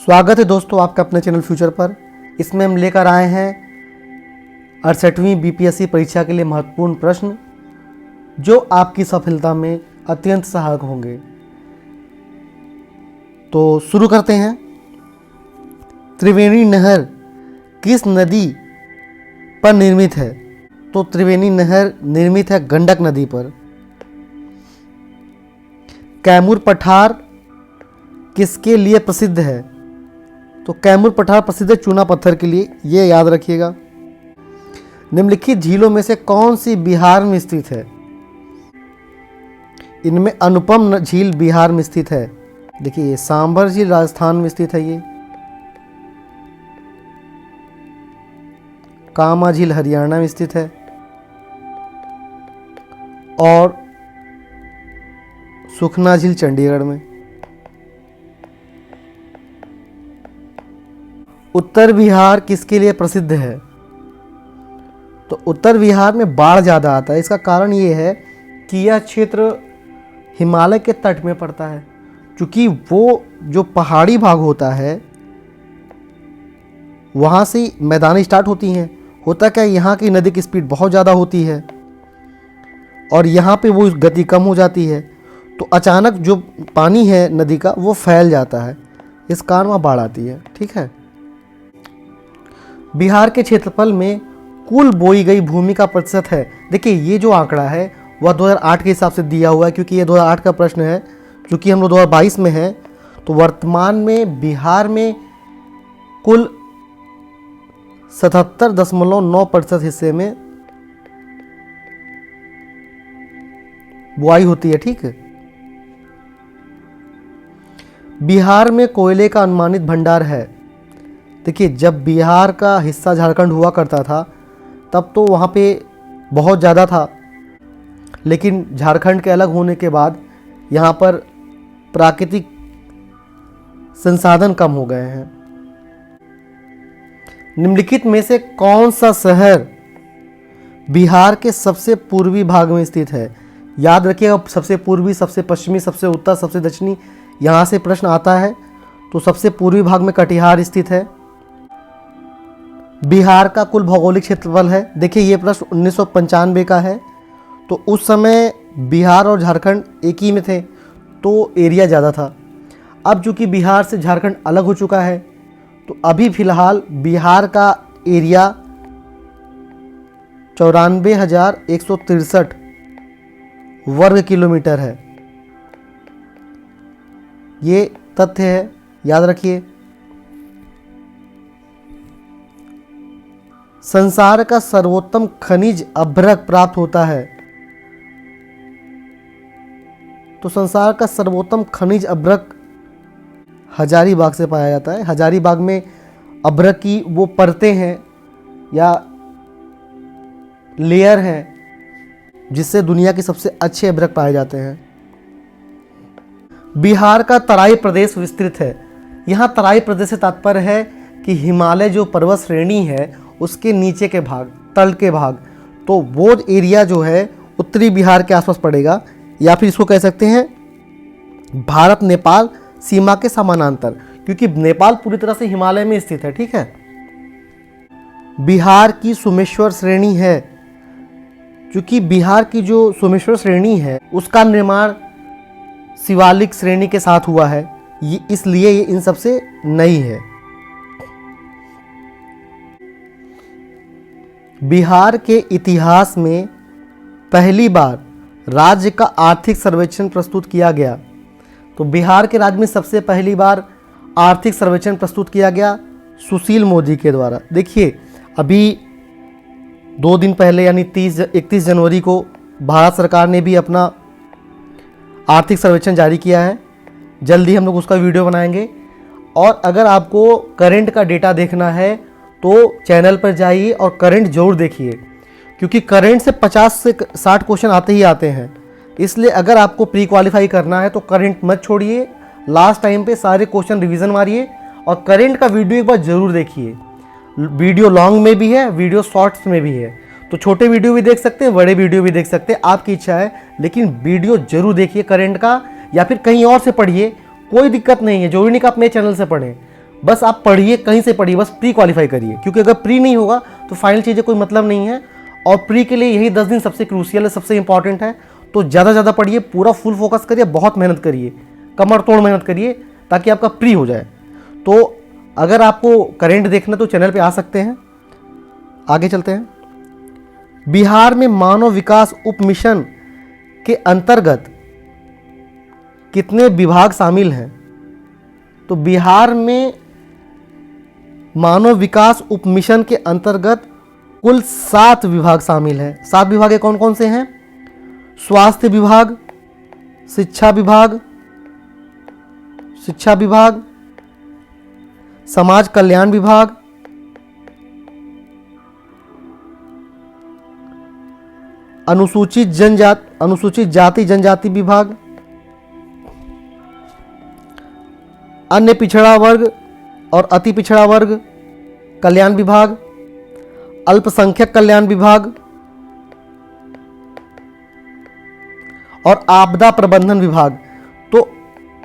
स्वागत है दोस्तों आपका अपने चैनल फ्यूचर पर। इसमें हम लेकर आए हैं 68वीं बीपीएससी परीक्षा के लिए महत्वपूर्ण प्रश्न जो आपकी सफलता में अत्यंत सहायक होंगे। तो शुरू करते हैं। त्रिवेणी नहर किस नदी पर निर्मित है? तो त्रिवेणी नहर निर्मित है गंडक नदी पर। कैमूर पठार किसके लिए प्रसिद्ध है? तो कैमूर पठार प्रसिद्ध है चूना पत्थर के लिए, ये याद रखिएगा। निम्नलिखित झीलों में से कौन सी बिहार में स्थित है? इनमें अनुपम झील बिहार में स्थित है। देखिए ये सांभर झील राजस्थान में स्थित है, ये कामा झील हरियाणा में स्थित है और सुखना झील चंडीगढ़ में। उत्तर बिहार किसके लिए प्रसिद्ध है? तो उत्तर बिहार में बाढ़ ज़्यादा आता है। इसका कारण ये है कि यह क्षेत्र हिमालय के तट में पड़ता है, क्योंकि वो जो पहाड़ी भाग होता है वहाँ से मैदानी स्टार्ट होती हैं। होता क्या, यहाँ की नदी की स्पीड बहुत ज़्यादा होती है और यहाँ पे वो गति कम हो जाती है, तो अचानक जो पानी है नदी का वो फैल जाता है, इस कारण वहाँ बाढ़ आती है। ठीक है। बिहार के क्षेत्रफल में कुल बोई गई भूमि का प्रतिशत है। देखिए ये जो आंकड़ा है वह 2008 के हिसाब से दिया हुआ है, क्योंकि ये 2008 का प्रश्न है। क्योंकि हम लोग 2022 में हैं, तो वर्तमान में बिहार में कुल 77.9% हिस्से में बुआई होती है। ठीक है। बिहार में कोयले का अनुमानित भंडार है। देखिए जब बिहार का हिस्सा झारखंड हुआ करता था तब तो वहाँ पे बहुत ज़्यादा था, लेकिन झारखंड के अलग होने के बाद यहाँ पर प्राकृतिक संसाधन कम हो गए हैं। निम्नलिखित में से कौन सा शहर बिहार के सबसे पूर्वी भाग में स्थित है? याद रखिएगा, सबसे पूर्वी, सबसे पश्चिमी, सबसे उत्तर, सबसे दक्षिणी, यहाँ से प्रश्न आता है। तो सबसे पूर्वी भाग में कटिहार स्थित है। बिहार का कुल भौगोलिक क्षेत्रफल है। देखिए ये प्रश्न 1995 का है, तो उस समय बिहार और झारखंड एक ही में थे, तो एरिया ज़्यादा था। अब चूँकि बिहार से झारखंड अलग हो चुका है, तो अभी फ़िलहाल बिहार का एरिया 94,163 वर्ग किलोमीटर है। ये तथ्य है, याद रखिए। संसार का सर्वोत्तम खनिज अभ्रक प्राप्त होता है। तो संसार का सर्वोत्तम खनिज अभ्रक हजारीबाग से पाया जाता है। हजारीबाग में अभ्रक की वो परतें हैं या लेयर हैं जिससे दुनिया के सबसे अच्छे अभ्रक पाए जाते हैं। बिहार का तराई प्रदेश विस्तृत है। यहाँ तराई प्रदेश से तात्पर्य है कि हिमालय जो पर्वत श्रेणी है उसके नीचे के भाग, तल के भाग, तो वो एरिया जो है उत्तरी बिहार के आसपास पड़ेगा, या फिर इसको कह सकते हैं भारत नेपाल सीमा के समानांतर, क्योंकि नेपाल पूरी तरह से हिमालय में स्थित है। ठीक है। बिहार की सोमेश्वर श्रेणी है, क्योंकि बिहार की जो सोमेश्वर श्रेणी है उसका निर्माण शिवालिक श्रेणी के साथ हुआ है, इसलिए ये इन सबसे नई है। बिहार के इतिहास में पहली बार राज्य का आर्थिक सर्वेक्षण प्रस्तुत किया गया। तो बिहार के राज्य में सबसे पहली बार आर्थिक सर्वेक्षण प्रस्तुत किया गया सुशील मोदी के द्वारा। देखिए अभी 2 दिन पहले यानी 31 जनवरी को भारत सरकार ने भी अपना आर्थिक सर्वेक्षण जारी किया है। जल्दी हम लोग उसका वीडियो बनाएंगे। और अगर आपको करंट का डेटा देखना है तो चैनल पर जाइए और करंट जरूर देखिए, क्योंकि करंट से 50 से 60 क्वेश्चन आते ही आते हैं। इसलिए अगर आपको प्री क्वालिफाई करना है तो करंट मत छोड़िए, लास्ट टाइम पे सारे क्वेश्चन रिवीजन मारिए और करंट का वीडियो एक बार जरूर देखिए। वीडियो लॉन्ग में भी है, वीडियो शॉर्ट्स में भी है, तो छोटे वीडियो भी देख सकते हैं, बड़े वीडियो भी देख सकते हैं, आपकी इच्छा है, लेकिन वीडियो जरूर देखिए करंट का, या फिर कहीं और से पढ़िए, कोई दिक्कत नहीं है। जरूरी नहीं कि आप मेरे चैनल से पढ़ें, बस आप पढ़िए, कहीं से पढ़िए, बस प्री क्वालिफाई करिए, क्योंकि अगर प्री नहीं होगा तो फाइनल चीज़ें कोई मतलब नहीं है। और प्री के लिए यही 10 दिन सबसे क्रूशियल है, सबसे इंपॉर्टेंट है। तो ज़्यादा ज़्यादा पढ़िए, पूरा फुल फोकस करिए, बहुत मेहनत करिए, कमर तोड़ मेहनत करिए, ताकि आपका प्री हो जाए। तो अगर आपको करेंट देखना तो चैनल पे आ सकते हैं। आगे चलते हैं। बिहार में मानव विकास उप मिशन के अंतर्गत कितने विभाग शामिल हैं? तो बिहार में मानव विकास उप मिशन के अंतर्गत कुल 7 विभाग शामिल हैं। 7 विभाग कौन कौन से हैं? स्वास्थ्य विभाग, शिक्षा विभाग, समाज कल्याण विभाग, अनुसूचित जाति जनजाति विभाग, अन्य पिछड़ा वर्ग और अति पिछड़ा वर्ग कल्याण विभाग, अल्पसंख्यक कल्याण विभाग और आपदा प्रबंधन विभाग। तो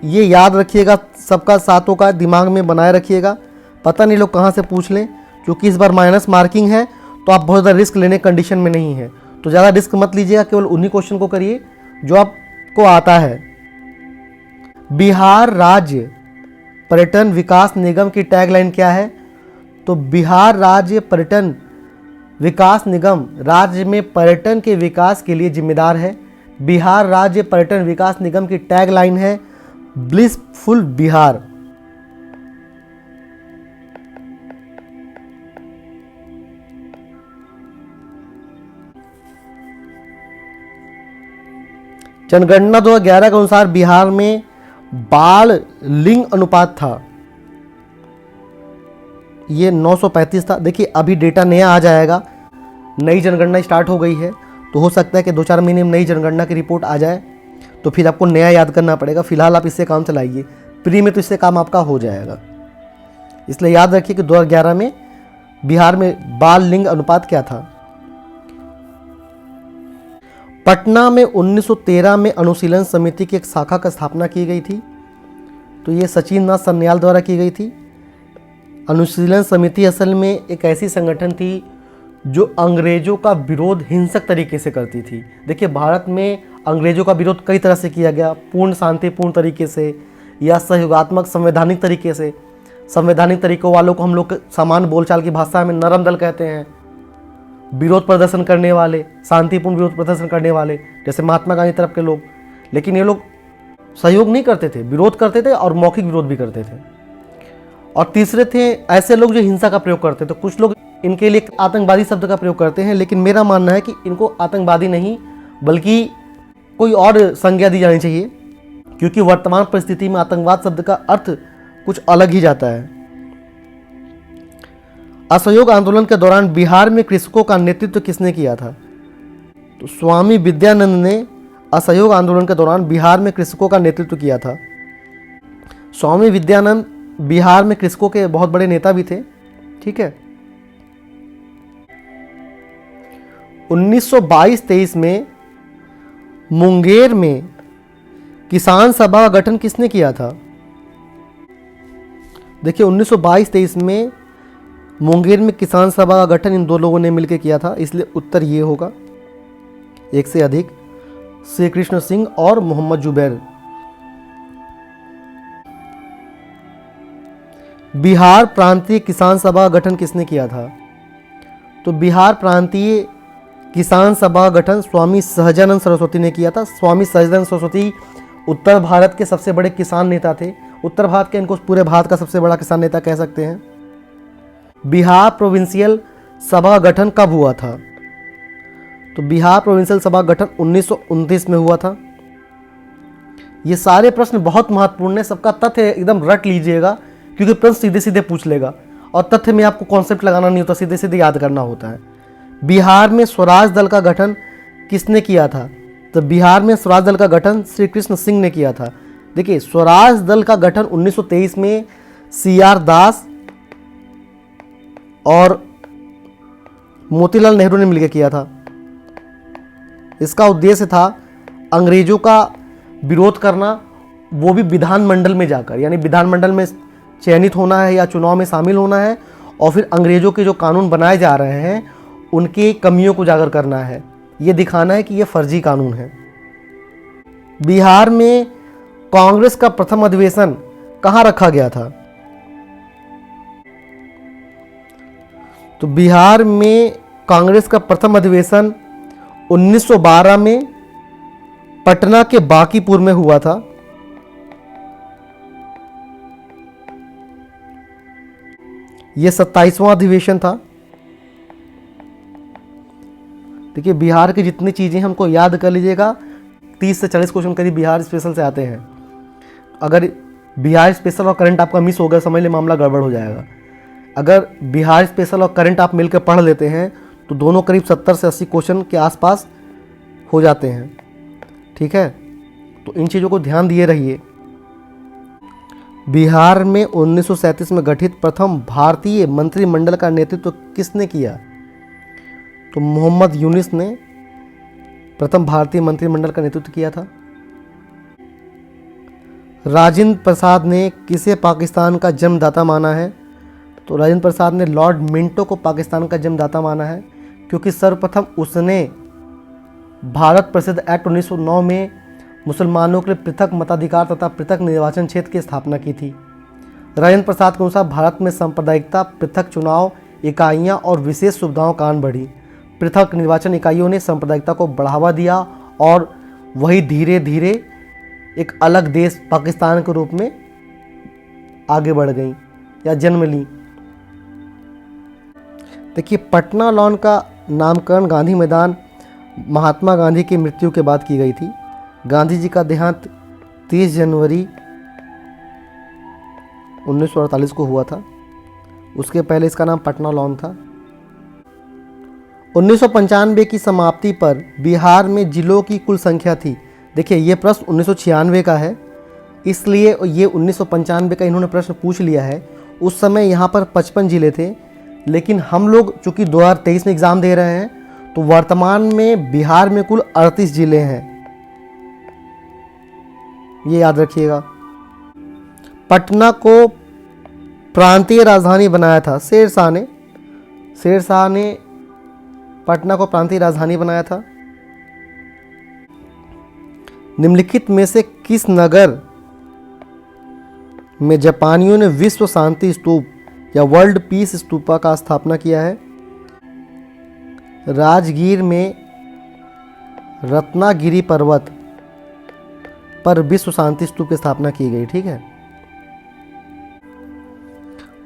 ये याद रखिएगा, सबका 7 का दिमाग में बनाए रखिएगा। पता नहीं लोग कहाँ से पूछ लें, क्योंकि इस बार माइनस मार्किंग है, तो आप बहुत ज़्यादा रिस्क लेने कंडीशन में नहीं है। तो ज़्यादा रिस्क मत लीजिएगा, केवल उन्हीं क्वेश्चन को करिए जो आपको आता है। बिहार राज्य पर्यटन विकास निगम की टैगलाइन क्या है? तो बिहार राज्य पर्यटन विकास निगम राज्य में पर्यटन के विकास के लिए जिम्मेदार है। बिहार राज्य पर्यटन विकास निगम की टैगलाइन है ब्लिसफुल बिहार। जनगणना 2011 के अनुसार बिहार में बाल लिंग अनुपात था, ये 935 था। देखिए अभी डेटा नया आ जाएगा, नई जनगणना स्टार्ट हो गई है, तो हो सकता है कि 2-4 महीने में नई जनगणना की रिपोर्ट आ जाए, तो फिर आपको नया याद करना पड़ेगा। फिलहाल आप इससे काम चलाइए, प्री में तो इससे काम आपका हो जाएगा। इसलिए याद रखिए कि 2011 में बिहार में बाल लिंग अनुपात क्या था। पटना में 1913 में अनुशीलन समिति की एक शाखा की स्थापना की गई थी, तो ये सचिन नाथ सन्याल द्वारा की गई थी। अनुशीलन समिति असल में एक ऐसी संगठन थी जो अंग्रेजों का विरोध हिंसक तरीके से करती थी। देखिए भारत में अंग्रेजों का विरोध कई तरह से किया गया, पूर्ण शांतिपूर्ण तरीके से या सहयोगात्मक संवैधानिक तरीके से। संवैधानिक तरीकों वालों को हम लोग सामान्य बोलचाल की भाषा में नरम दल कहते हैं। विरोध प्रदर्शन करने वाले, शांतिपूर्ण विरोध प्रदर्शन करने वाले, जैसे महात्मा गांधी तरफ के लोग, लेकिन ये लोग सहयोग नहीं करते थे, विरोध करते थे और मौखिक विरोध भी करते थे। और तीसरे थे ऐसे लोग जो हिंसा का प्रयोग करते थे। कुछ लोग इनके लिए आतंकवादी शब्द का प्रयोग करते हैं, लेकिन मेरा मानना है कि इनको आतंकवादी नहीं बल्कि कोई और संज्ञा दी जानी चाहिए, क्योंकि वर्तमान परिस्थिति में आतंकवाद शब्द का अर्थ कुछ अलग ही जाता है। असहयोग आंदोलन के दौरान बिहार में कृषकों का नेतृत्व किसने किया था? तो स्वामी विद्यानंद ने असहयोग आंदोलन के दौरान बिहार में कृषकों का नेतृत्व किया था। स्वामी विद्यानंद बिहार में कृषकों के बहुत बड़े नेता भी थे। ठीक है, 1922-23 में मुंगेर में किसान सभा का गठन किसने किया था? देखिए 1922-23 में मुंगेर में किसान सभा का गठन इन 2 लोगों ने मिलकर किया था, इसलिए उत्तर ये होगा, एक से अधिक, श्री कृष्ण सिंह और मोहम्मद जुबैर। बिहार प्रांतीय किसान सभा का गठन किसने किया था? तो बिहार प्रांतीय किसान सभा का गठन स्वामी सहजानंद सरस्वती ने किया था। स्वामी सहजानंद सरस्वती उत्तर भारत के सबसे बड़े किसान नेता थे। उत्तर भारत के, इनको पूरे भारत का सबसे बड़ा किसान नेता कह सकते हैं। बिहार प्रोविंशियल सभा का गठन कब हुआ था? तो बिहार प्रोविंशियल सभा का गठन 1929 में हुआ था। ये सारे प्रश्न बहुत महत्वपूर्ण है, सबका तथ्य एकदम रट लीजिएगा, क्योंकि प्रश्न सीधे सीधे पूछ लेगा और तथ्य में आपको कॉन्सेप्ट लगाना नहीं होता, सीधे सीधे याद करना होता है। बिहार में स्वराज दल का गठन किसने किया था? तो बिहार में स्वराज दल का गठन श्री कृष्ण सिंह ने किया था। देखिए स्वराज दल का गठन 1923 में CR दास और मोतीलाल नेहरू ने मिलकर किया था। इसका उद्देश्य था अंग्रेजों का विरोध करना, वो भी विधानमंडल में जाकर, यानी विधानमंडल में चयनित होना है या चुनाव में शामिल होना है, और फिर अंग्रेज़ों के जो कानून बनाए जा रहे हैं उनकी कमियों को उजागर करना है, ये दिखाना है कि ये फर्जी कानून है। बिहार में कांग्रेस का प्रथम अधिवेशन कहाँ रखा गया था? तो बिहार में कांग्रेस का प्रथम अधिवेशन 1912 में पटना के बांकीपुर में हुआ था। यह 27वां अधिवेशन था। देखिए, बिहार की जितनी चीज़ें हमको याद कर लीजिएगा, 30 से 40 क्वेश्चन करीब बिहार स्पेशल से आते हैं। अगर बिहार स्पेशल और करंट आपका मिस हो गया, समझ ले मामला गड़बड़ हो जाएगा। अगर बिहार स्पेशल और करंट आप मिलकर पढ़ लेते हैं तो दोनों करीब 70 से 80 क्वेश्चन के आसपास हो जाते हैं। ठीक है, तो इन चीज़ों को ध्यान दिए रहिए। बिहार में 1937 में गठित प्रथम भारतीय मंत्रिमंडल का नेतृत्व किसने किया? तो मोहम्मद यूनिस ने प्रथम भारतीय मंत्रिमंडल का नेतृत्व किया था। राजेंद्र प्रसाद ने किसे पाकिस्तान का जन्मदाता माना है? तो राजेंद्र प्रसाद ने लॉर्ड मिंटो को पाकिस्तान का जन्मदाता माना है, क्योंकि सर्वप्रथम उसने भारत परिषद एक्ट 1909 में मुसलमानों के लिए पृथक मताधिकार तथा पृथक निर्वाचन क्षेत्र की स्थापना की थी। राजेंद्र प्रसाद के अनुसार भारत में सांप्रदायिकता, पृथक चुनाव इकाइयाँ और विशेष सुविधाओं का कारण बढ़ी। पृथक निर्वाचन इकाइयों ने सांप्रदायिकता को बढ़ावा दिया और वही धीरे धीरे एक अलग देश पाकिस्तान के रूप में आगे बढ़ गई या जन्म ली। देखिए, पटना लॉन का नामकरण गांधी मैदान महात्मा गांधी की मृत्यु के बाद की गई थी। गांधी जी का देहांत 30 जनवरी 1948 को हुआ था। उसके पहले इसका नाम पटना लॉन था। 1995 की समाप्ति पर बिहार में जिलों की कुल संख्या थी। देखिए, ये प्रश्न 1996 का है, इसलिए ये 1995 का इन्होंने प्रश्न पूछ लिया है। उस समय यहाँ पर 55 जिले थे, लेकिन हम लोग चूँकि 2023 में एग्ज़ाम दे रहे हैं तो वर्तमान में बिहार में कुल 38 जिले हैं, ये याद रखिएगा। पटना को प्रांतीय राजधानी बनाया था शेरशाह ने। शेरशाह ने पटना को प्रांतीय राजधानी बनाया था। निम्नलिखित में से किस नगर में जापानियों ने विश्व शांति स्तूप या वर्ल्ड पीस स्तूपा का स्थापना किया है? राजगीर में रत्नागिरी पर्वत पर विश्व शांति स्तूप की स्थापना की गई। ठीक है।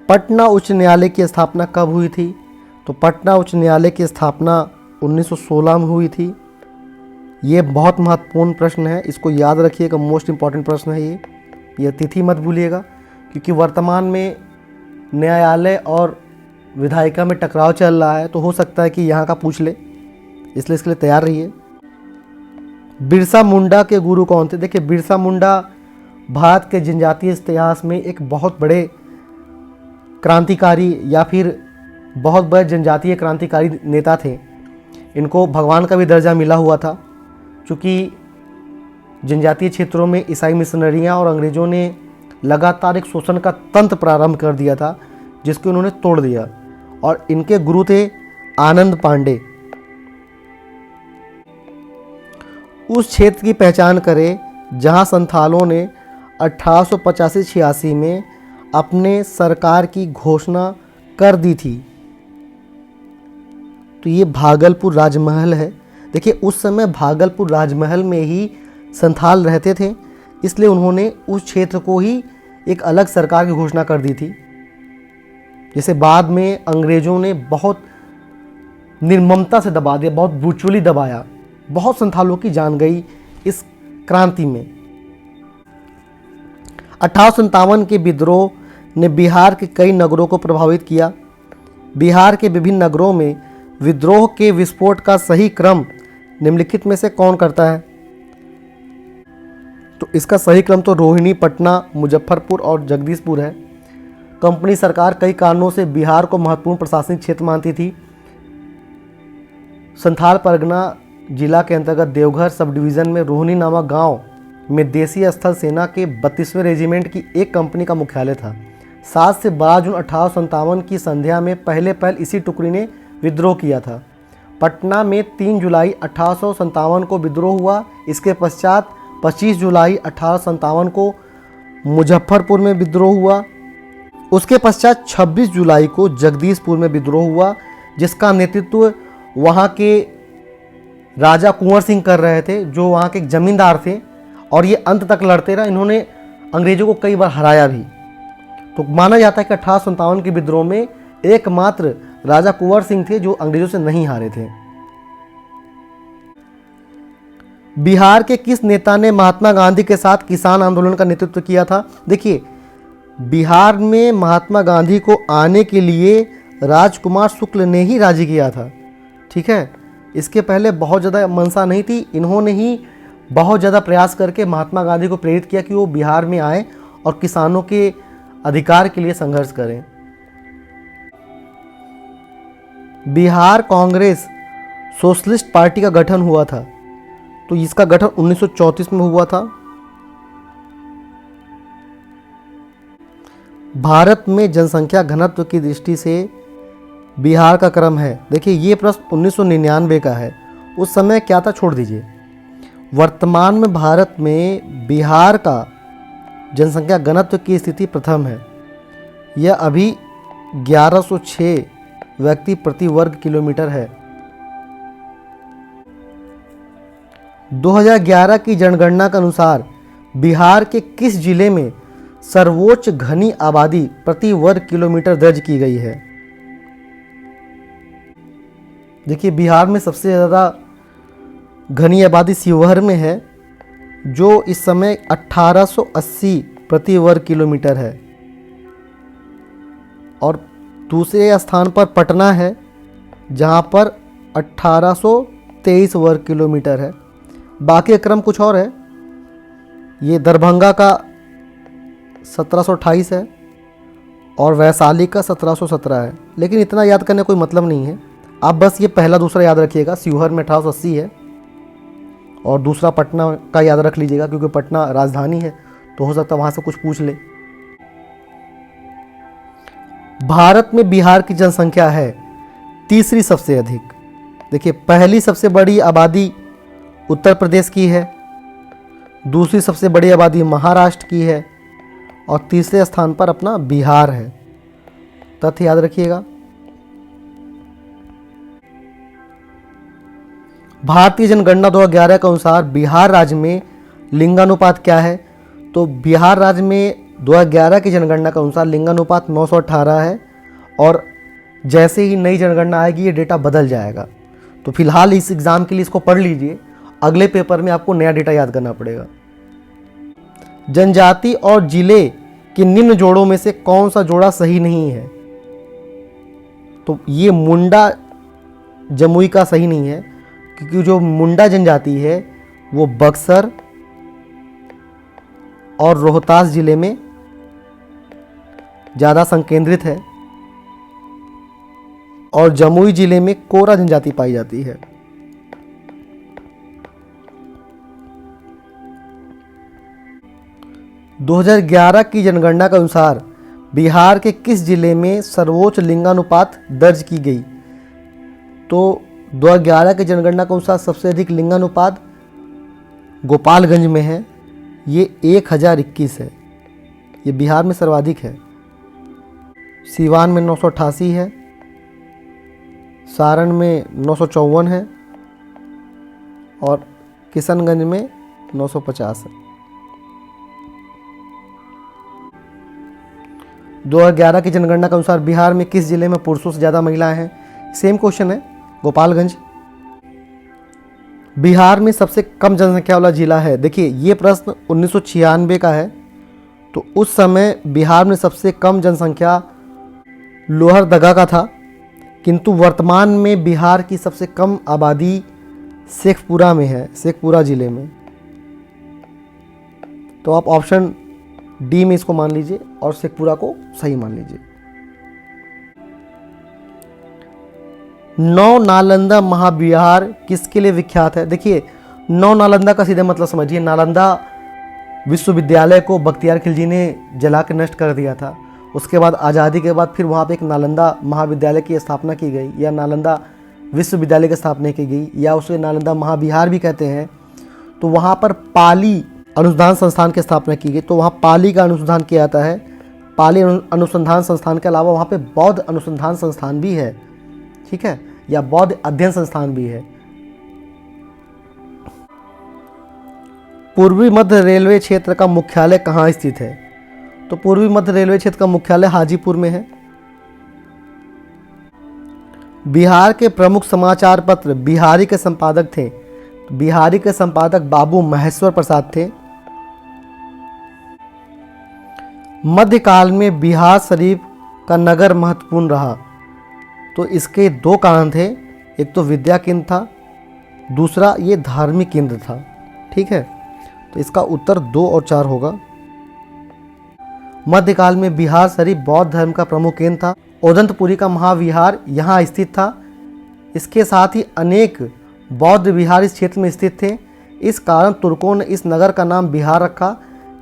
पटना उच्च न्यायालय की स्थापना कब हुई थी? तो पटना उच्च न्यायालय की स्थापना 1916 में हुई थी। ये बहुत महत्वपूर्ण प्रश्न है, इसको याद रखिएगा, मोस्ट इम्पॉर्टेंट प्रश्न है ये तिथि मत भूलिएगा, क्योंकि वर्तमान में न्यायालय और विधायिका में टकराव चल रहा है, तो हो सकता है कि यहाँ का पूछ ले, इसलिए इसके लिए तैयार रहिए। बिरसा मुंडा के गुरु कौन थे? देखिए, बिरसा मुंडा भारत के जनजातीय इतिहास में एक बहुत बड़े क्रांतिकारी या फिर बहुत बड़े जनजातीय क्रांतिकारी नेता थे। इनको भगवान का भी दर्जा मिला हुआ था, क्योंकि जनजातीय क्षेत्रों में ईसाई मिशनरियाँ और अंग्रेज़ों ने लगातार एक शोषण का तंत्र प्रारंभ कर दिया था, जिसको उन्होंने तोड़ दिया। और इनके गुरु थे आनंद पांडे। उस क्षेत्र की पहचान करें जहां संथालों ने 1885-86 में अपने सरकार की घोषणा कर दी थी। तो ये भागलपुर राजमहल है। देखिए, उस समय भागलपुर राजमहल में ही संथाल रहते थे, इसलिए उन्होंने उस क्षेत्र को ही एक अलग सरकार की घोषणा कर दी थी। जैसे बाद में अंग्रेज़ों ने बहुत निर्ममता से दबा दिया, बहुत ब्रूचुअली दबाया, बहुत संथालों की जान गई इस क्रांति में। 1857 के विद्रोह ने बिहार के कई नगरों को प्रभावित किया। बिहार के विभिन्न नगरों में विद्रोह के विस्फोट का सही क्रम निम्नलिखित में से कौन करता है? तो इसका सही क्रम तो रोहिणी, पटना, मुजफ्फरपुर और जगदीशपुर है। कंपनी सरकार कई कारणों से बिहार को महत्वपूर्ण प्रशासनिक क्षेत्र मानती थी। संथाल परगना जिला के अंतर्गत देवघर सब डिवीज़न में रोहिणी नामक गांव में देसी स्थल सेना के 32वें रेजिमेंट की एक कंपनी का मुख्यालय था। 7 से 12 जून 1857 की संध्या में पहले इसी टुकड़ी ने विद्रोह किया था। पटना में 3 जुलाई 1857 को विद्रोह हुआ। इसके पश्चात 25 जुलाई 1857 को मुजफ्फरपुर में विद्रोह हुआ। उसके पश्चात 26 जुलाई को जगदीशपुर में विद्रोह हुआ, जिसका नेतृत्व वहाँ के राजा कुंवर सिंह कर रहे थे, जो वहाँ के एक जमींदार थे, और ये अंत तक लड़ते रहे। इन्होंने अंग्रेज़ों को कई बार हराया भी। तो माना जाता है कि 1857 के विद्रोह में एकमात्र राजा कुंवर सिंह थे जो अंग्रेज़ों से नहीं हारे थे। बिहार के किस नेता ने महात्मा गांधी के साथ किसान आंदोलन का नेतृत्व किया था? देखिए, बिहार में महात्मा गांधी को आने के लिए राजकुमार शुक्ल ने ही राजी किया था। ठीक है, इसके पहले बहुत ज़्यादा मंशा नहीं थी। इन्होंने ही बहुत ज़्यादा प्रयास करके महात्मा गांधी को प्रेरित किया कि वो बिहार में आए और किसानों के अधिकार के लिए संघर्ष करें। बिहार कांग्रेस सोशलिस्ट पार्टी का गठन हुआ था, तो इसका गठन 1934 में हुआ था। भारत में जनसंख्या घनत्व की दृष्टि से बिहार का क्रम है। देखिए, ये प्रश्न 1999 का है। उस समय क्या था छोड़ दीजिए। वर्तमान में भारत में बिहार का जनसंख्या घनत्व की स्थिति प्रथम है। यह अभी 1106 व्यक्ति प्रति वर्ग किलोमीटर है। 2011 की जनगणना के अनुसार बिहार के किस जिले में सर्वोच्च घनी आबादी प्रति वर्ग किलोमीटर दर्ज की गई है? देखिए, बिहार में सबसे ज़्यादा घनी आबादी शिवहर में है, जो इस समय 1880 प्रति वर्ग किलोमीटर है। और दूसरे स्थान पर पटना है, जहाँ पर 1823 वर्ग किलोमीटर है। बाकी क्रम कुछ और है। ये दरभंगा का 1728 है और वैशाली का 1717 है। लेकिन इतना याद करने कोई मतलब नहीं है। आप बस ये पहला दूसरा याद रखिएगा। शिवहर में 1880 है और दूसरा पटना का याद रख लीजिएगा, क्योंकि पटना राजधानी है, तो हो सकता है वहाँ से कुछ पूछ ले। भारत में बिहार की जनसंख्या है तीसरी सबसे अधिक। देखिए, पहली सबसे बड़ी आबादी उत्तर प्रदेश की है, दूसरी सबसे बड़ी आबादी महाराष्ट्र की है और तीसरे स्थान पर अपना बिहार है। तथ्य याद रखिएगा। भारतीय जनगणना 2011 के अनुसार बिहार राज्य में लिंगानुपात क्या है? तो बिहार राज्य में 2011 की जनगणना के अनुसार लिंगानुपात 918 है और जैसे ही नई जनगणना आएगी ये डेटा बदल जाएगा। तो फिलहाल इस एग्ज़ाम के लिए इसको पढ़ लीजिए, अगले पेपर में आपको नया डेटा याद करना पड़ेगा। जनजाति और जिले के निम्न जोड़ों में से कौन सा जोड़ा सही नहीं है? तो ये मुंडा जमुई का सही नहीं है, क्योंकि जो मुंडा जनजाति है वो बक्सर और रोहतास जिले में ज़्यादा संकेंद्रित है और जमुई जिले में कोरा जनजाति पाई जाती है। - 2011 की जनगणना के अनुसार बिहार के किस जिले में सर्वोच्च लिंगानुपात दर्ज की गई? तो 2011 की जनगणना के अनुसार सबसे अधिक लिंगानुपात गोपालगंज में है, ये 1021 है। ये बिहार में सर्वाधिक है। सीवान में 988 है, सारण में 954 है और किशनगंज में 950 है। 2011 की जनगणना के अनुसार बिहार में किस जिले में पुरुषों से ज़्यादा महिलाएं हैं? सेम क्वेश्चन है, गोपालगंज। बिहार में सबसे कम जनसंख्या वाला जिला है। देखिए, ये प्रश्न 1996 का है, तो उस समय बिहार में सबसे कम जनसंख्या लोहरदगा का था, किंतु वर्तमान में बिहार की सबसे कम आबादी शेखपुरा में है, शेखपुरा जिले में। तो आप ऑप्शन डी में इसको मान लीजिए और शेखपुरा को सही मान लीजिए। नौ नालंदा महाविहार किसके लिए विख्यात है? देखिए, नौ नालंदा का सीधे मतलब समझिए। नालंदा विश्वविद्यालय को बख्तियार खिलजी ने जला के नष्ट कर दिया था उसके बाद आज़ादी के बाद फिर वहाँ पे एक नालंदा महाविद्यालय की स्थापना की गई, या नालंदा विश्वविद्यालय की स्थापना की गई, या उसे नालंदा महाविहार भी कहते हैं। तो वहाँ पर पाली अनुसंधान संस्थान की स्थापना की गई। तो वहाँ पाली का अनुसंधान किया जाता है। पाली अनुसंधान संस्थान के अलावा वहाँ पे बौद्ध अनुसंधान संस्थान भी है, ठीक है, या बौद्ध अध्ययन संस्थान भी है। पूर्वी मध्य रेलवे क्षेत्र का मुख्यालय कहाँ स्थित है? तो पूर्वी मध्य रेलवे क्षेत्र का मुख्यालय हाजीपुर में है। बिहार के प्रमुख समाचार पत्र बिहारी के संपादक थे। बिहारी के संपादक बाबू महेश्वर प्रसाद थे। मध्यकाल में बिहार शरीफ का नगर महत्वपूर्ण रहा। तो इसके दो कारण थे, एक तो विद्या केंद्र था, दूसरा ये धार्मिक केंद्र था, ठीक है। तो इसका उत्तर 2 और 4 होगा। मध्यकाल में बिहार शरीफ बौद्ध धर्म का प्रमुख केंद्र था। ओदंतपुरी का महाविहार यहाँ स्थित था। इसके साथ ही अनेक बौद्ध विहार इस क्षेत्र में स्थित थे। इस कारण तुर्कों ने इस नगर का नाम बिहार रखा।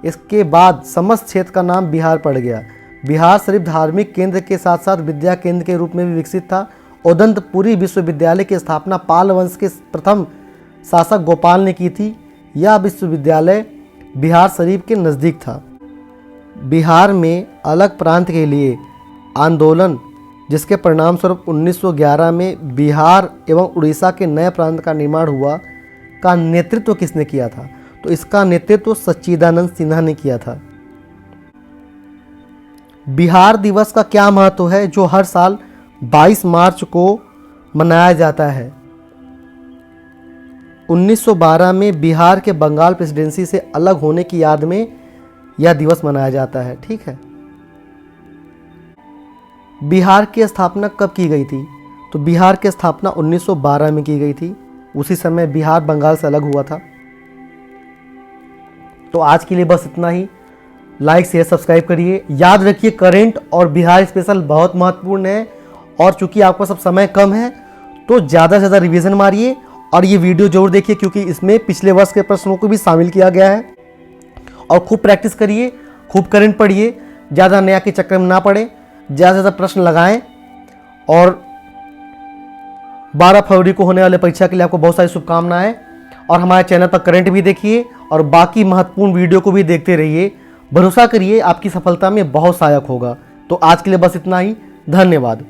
इसके बाद समस्त क्षेत्र का नाम बिहार पड़ गया। बिहार शरीफ धार्मिक केंद्र के साथ साथ विद्या केंद्र के रूप में भी विकसित था। ओदंतपुरी विश्वविद्यालय की स्थापना पाल वंश के प्रथम शासक गोपाल ने की थी। यह विश्वविद्यालय बिहार शरीफ के नज़दीक था। बिहार में अलग प्रांत के लिए आंदोलन, जिसके परिणाम स्वरूप 1911 में बिहार एवं उड़ीसा के नए प्रांत का निर्माण हुआ, का नेतृत्व किसने किया था? तो इसका नेतृत्व सच्चिदानंद सिन्हा ने किया था। बिहार दिवस का क्या महत्व है जो हर साल 22 मार्च को मनाया जाता है? 1912 में बिहार के बंगाल प्रेसिडेंसी से अलग होने की याद में यह दिवस मनाया जाता है, ठीक है। बिहार की स्थापना कब की गई थी? तो बिहार की स्थापना 1912 में की गई थी। उसी समय बिहार बंगाल से अलग हुआ था। तो आज के लिए बस इतना ही। लाइक शेयर सब्सक्राइब करिए। याद रखिए करंट और बिहार स्पेशल बहुत महत्वपूर्ण है, और चूंकि आपका सब समय कम है तो ज़्यादा से ज़्यादा रिवीजन मारिए और ये वीडियो जरूर देखिए, क्योंकि इसमें पिछले वर्ष के प्रश्नों को भी शामिल किया गया है। और खूब प्रैक्टिस करिए, खूब करंट पढ़िए, ज़्यादा नया के चक्कर में ना पड़े, ज़्यादा से ज़्यादा प्रश्न लगाएं। और 12 फरवरी को होने वाले परीक्षा के लिए आपको बहुत सारी शुभकामनाएं। और हमारे चैनल पर करंट भी देखिए और बाकी महत्वपूर्ण वीडियो को भी देखते रहिए। भरोसा करिए आपकी सफलता में बहुत सहायक होगा। तो आज के लिए बस इतना ही। धन्यवाद।